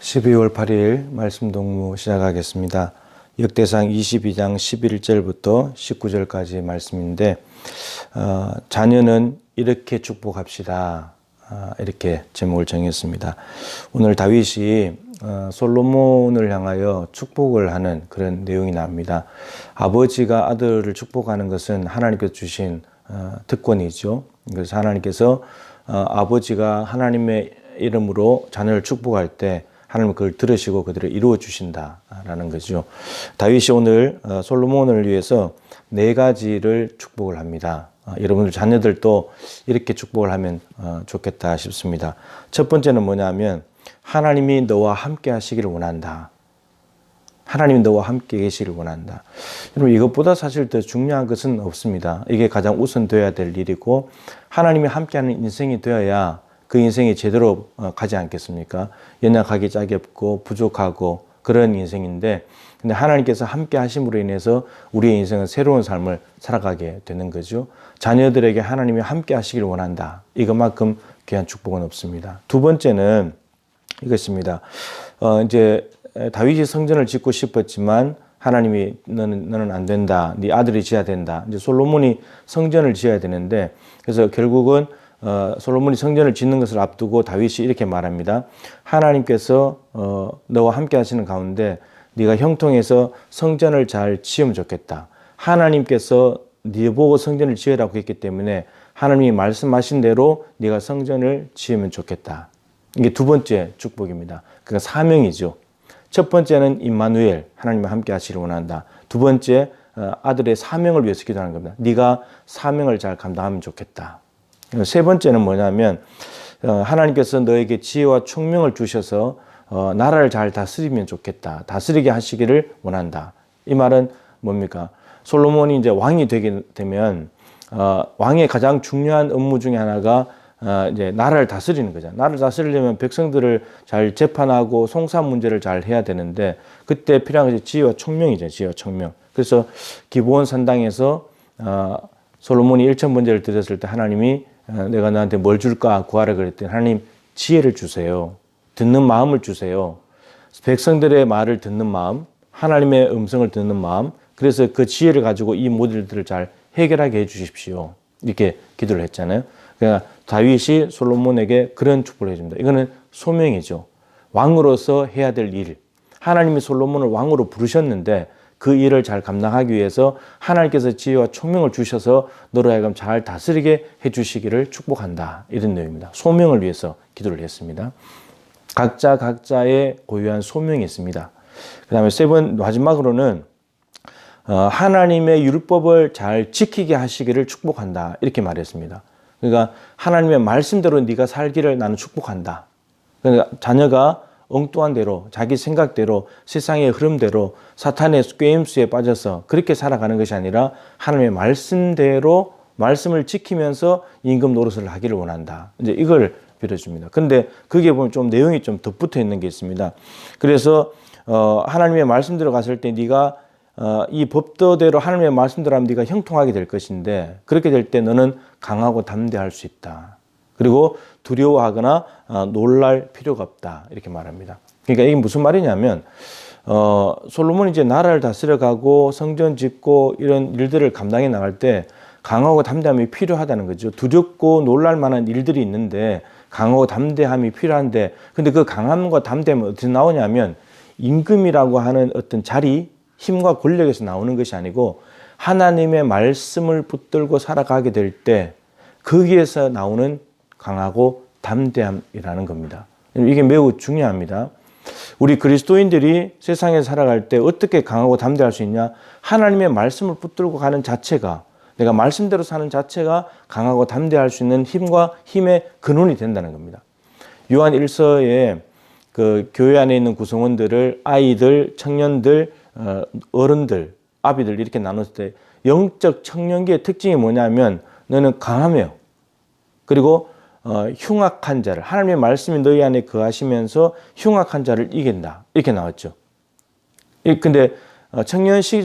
12월 8일 말씀 동무 시작하겠습니다. 역대상 22장 11절부터 19절까지 말씀인데 자녀는 이렇게 축복합시다. 이렇게 제목을 정했습니다. 오늘 다윗이 솔로몬을 향하여 축복을 하는 그런 내용이 나옵니다. 아버지가 아들을 축복하는 것은 하나님께서 주신 특권이죠. 그래서 하나님께서 아버지가 하나님의 이름으로 자녀를 축복할 때 하나님은 그걸 들으시고 그들을 이루어 주신다라는 거죠. 다윗이 오늘 솔로몬을 위해서 4가지를 축복을 합니다. 여러분들 자녀들도 이렇게 축복을 하면 좋겠다 싶습니다. 첫 번째는 뭐냐면 하나님이 너와 함께 하시기를 원한다. 하나님이 너와 함께 계시기를 원한다. 여러분 이것보다 사실 더 중요한 것은 없습니다. 이게 가장 우선되어야 될 일이고 하나님이 함께하는 인생이 되어야 그 인생이 제대로 가지 않겠습니까? 연약하기 짝이 없고 부족하고 그런 인생인데 근데 하나님께서 함께 하심으로 인해서 우리의 인생은 새로운 삶을 살아가게 되는 거죠. 자녀들에게 하나님이 함께 하시기를 원한다. 이것만큼 귀한 축복은 없습니다. 두 번째는 이것입니다. 이제 다윗이 성전을 짓고 싶었지만 하나님이 너는 안 된다. 네 아들이 지어야 된다. 이제 솔로몬이 성전을 지어야 되는데 그래서 결국은 솔로몬이 성전을 짓는 것을 앞두고 다윗이 이렇게 말합니다. 하나님께서 너와 함께 하시는 가운데 네가 형통해서 성전을 잘 지으면 좋겠다. 하나님께서 네 보고 성전을 지으라고 했기 때문에 하나님이 말씀하신 대로 네가 성전을 지으면 좋겠다. 이게 두 번째 축복입니다. 그러니까 사명이죠. 첫 번째는 임마누엘, 하나님과 함께 하시기를 원한다. 두 번째 아들의 사명을 위해서 기도하는 겁니다. 네가 사명을 잘 감당하면 좋겠다. 세 번째는 뭐냐면 하나님께서 너에게 지혜와 총명을 주셔서 나라를 잘 다스리면 좋겠다. 다스리게 하시기를 원한다. 이 말은 뭡니까? 솔로몬이 이제 왕이 되게 되면 왕의 가장 중요한 업무 중에 하나가 이제 나라를 다스리는 거잖아요. 나라를 다스리려면 백성들을 잘 재판하고 송사 문제를 잘 해야 되는데 그때 필요한 것이 지혜와 총명이죠. 지혜와 총명. 그래서 기브온 산당에서 솔로몬이 1,000번제를 드렸을 때 하나님이 내가 너한테 뭘 줄까 구하라 그랬더니 하나님 지혜를 주세요. 듣는 마음을 주세요. 백성들의 말을 듣는 마음, 하나님의 음성을 듣는 마음, 그래서 그 지혜를 가지고 이 모든 일들을 잘 해결하게 해 주십시오. 이렇게 기도를 했잖아요. 그러니까 다윗이 솔로몬에게 그런 축복을 해줍니다. 이거는 소명이죠. 왕으로서 해야 될 일. 하나님이 솔로몬을 왕으로 부르셨는데 그 일을 잘 감당하기 위해서 하나님께서 지혜와 총명을 주셔서 너로 하여금 잘 다스리게 해주시기를 축복한다. 이런 내용입니다. 소명을 위해서 기도를 했습니다. 각자의 고유한 소명이 있습니다. 그 다음에 마지막으로는 하나님의 율법을 잘 지키게 하시기를 축복한다. 이렇게 말했습니다. 그러니까 하나님의 말씀대로 네가 살기를 나는 축복한다. 그러니까 자녀가 엉뚱한 대로 자기 생각대로 세상의 흐름대로 사탄의 꾀임수에 빠져서 그렇게 살아가는 것이 아니라 하나님의 말씀대로 말씀을 지키면서 임금 노릇을 하기를 원한다. 이제 이걸 빌어줍니다. 그런데 거기에 보면 좀 내용이 좀 덧붙어 있는 게 있습니다. 그래서 하나님의 말씀대로 갔을 때 네가 이 법도대로 하나님의 말씀대로 하면 네가 형통하게 될 것인데 그렇게 될 때 너는 강하고 담대할 수 있다. 그리고 두려워하거나 놀랄 필요가 없다. 이렇게 말합니다. 그러니까 이게 무슨 말이냐면 솔로몬이 이제 나라를 다스려가고 성전 짓고 이런 일들을 감당해 나갈 때 강하고 담대함이 필요하다는 거죠. 두렵고 놀랄 만한 일들이 있는데 강하고 담대함이 필요한데 근데 그 강함과 담대함이 어디서 나오냐면 임금이라고 하는 어떤 자리, 힘과 권력에서 나오는 것이 아니고 하나님의 말씀을 붙들고 살아가게 될 때 거기에서 나오는 강하고 담대함이라는 겁니다. 이게 매우 중요합니다. 우리 그리스도인들이 세상에 살아갈 때 어떻게 강하고 담대할 수 있냐? 하나님의 말씀을 붙들고 가는 자체가 내가 말씀대로 사는 자체가 강하고 담대할 수 있는 힘의 근원이 된다는 겁니다. 요한 1서에 그 교회 안에 있는 구성원들을 아이들, 청년들, 어른들, 아비들 이렇게 나눴을 때 영적 청년기의 특징이 뭐냐면 너는 강하며 그리고 흉악한 자를 하나님의 말씀이 너희 안에 거하시면서 흉악한 자를 이긴다. 이렇게 나왔죠. 근데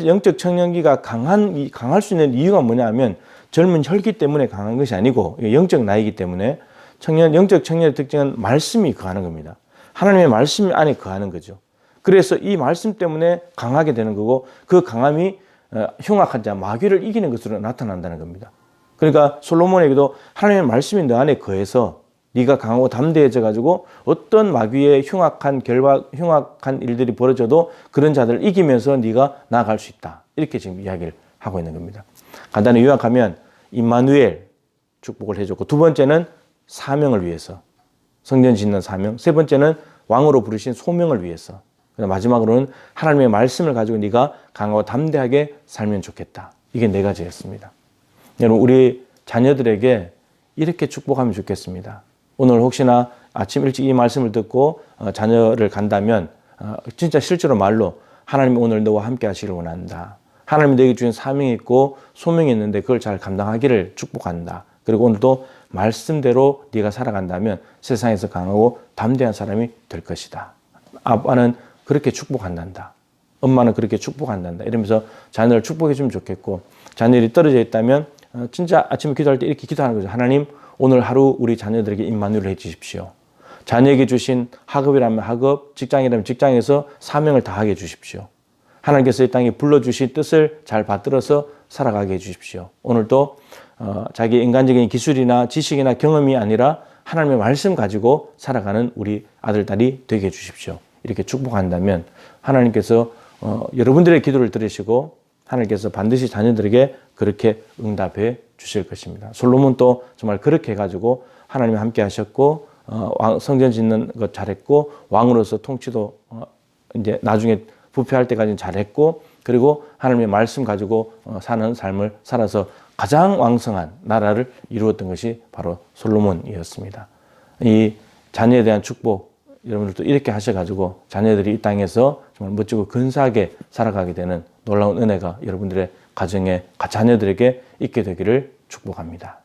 영적 청년기가 강할 수 있는 이유가 뭐냐면 젊은 혈기 때문에 강한 것이 아니고 영적 나이기 때문에 영적 청년의 특징은 말씀이 거하는 겁니다. 하나님의 말씀 안에 거하는 거죠. 그래서 이 말씀 때문에 강하게 되는 거고 그 강함이 흉악한 자 마귀를 이기는 것으로 나타난다는 겁니다. 그러니까 솔로몬에게도 하나님의 말씀이 너 안에 거해서 네가 강하고 담대해져 가지고 어떤 마귀의 흉악한 일들이 벌어져도 그런 자들을 이기면서 네가 나아갈 수 있다. 이렇게 지금 이야기를 하고 있는 겁니다. 간단히 요약하면 임마누엘 축복을 해줬고 두 번째는 사명을 위해서 성전 짓는 사명, 세 번째는 왕으로 부르신 소명을 위해서, 마지막으로는 하나님의 말씀을 가지고 네가 강하고 담대하게 살면 좋겠다. 이게 네 가지였습니다. 여러분 우리 자녀들에게 이렇게 축복하면 좋겠습니다. 오늘 혹시나 아침 일찍 이 말씀을 듣고 자녀를 간다면 진짜 실제로 말로 하나님이 오늘 너와 함께 하시기를 원한다. 하나님이 너에게 주신 사명이 있고 소명이 있는데 그걸 잘 감당하기를 축복한다. 그리고 오늘도 말씀대로 네가 살아간다면 세상에서 강하고 담대한 사람이 될 것이다. 아빠는 그렇게 축복한단다. 엄마는 그렇게 축복한단다. 이러면서 자녀를 축복해 주면 좋겠고 자녀들이 떨어져 있다면 진짜 아침에 기도할 때 이렇게 기도하는 거죠. 하나님 오늘 하루 우리 자녀들에게 임마누엘을 해 주십시오. 자녀에게 주신 학업이라면 학업, 직장이라면 직장에서 사명을 다하게 해 주십시오. 하나님께서 이 땅에 불러주신 뜻을 잘 받들어서 살아가게 해 주십시오. 오늘도 자기 인간적인 기술이나 지식이나 경험이 아니라 하나님의 말씀 가지고 살아가는 우리 아들, 딸이 되게 해 주십시오. 이렇게 축복한다면 하나님께서 여러분들의 기도를 들으시고 하나님께서 반드시 자녀들에게 그렇게 응답해 주실 것입니다. 솔로몬도 정말 그렇게 해가지고 하나님이 함께 하셨고 성전 짓는 것 잘했고 왕으로서 통치도 이제 나중에 부패할 때까지는 잘했고 그리고 하나님의 말씀 가지고 사는 삶을 살아서 가장 왕성한 나라를 이루었던 것이 바로 솔로몬이었습니다. 이 자녀에 대한 축복 여러분들도 이렇게 하셔가지고 자녀들이 이 땅에서 정말 멋지고 근사하게 살아가게 되는 놀라운 은혜가 여러분들의 가정에 자녀들에게 있게 되기를 축복합니다.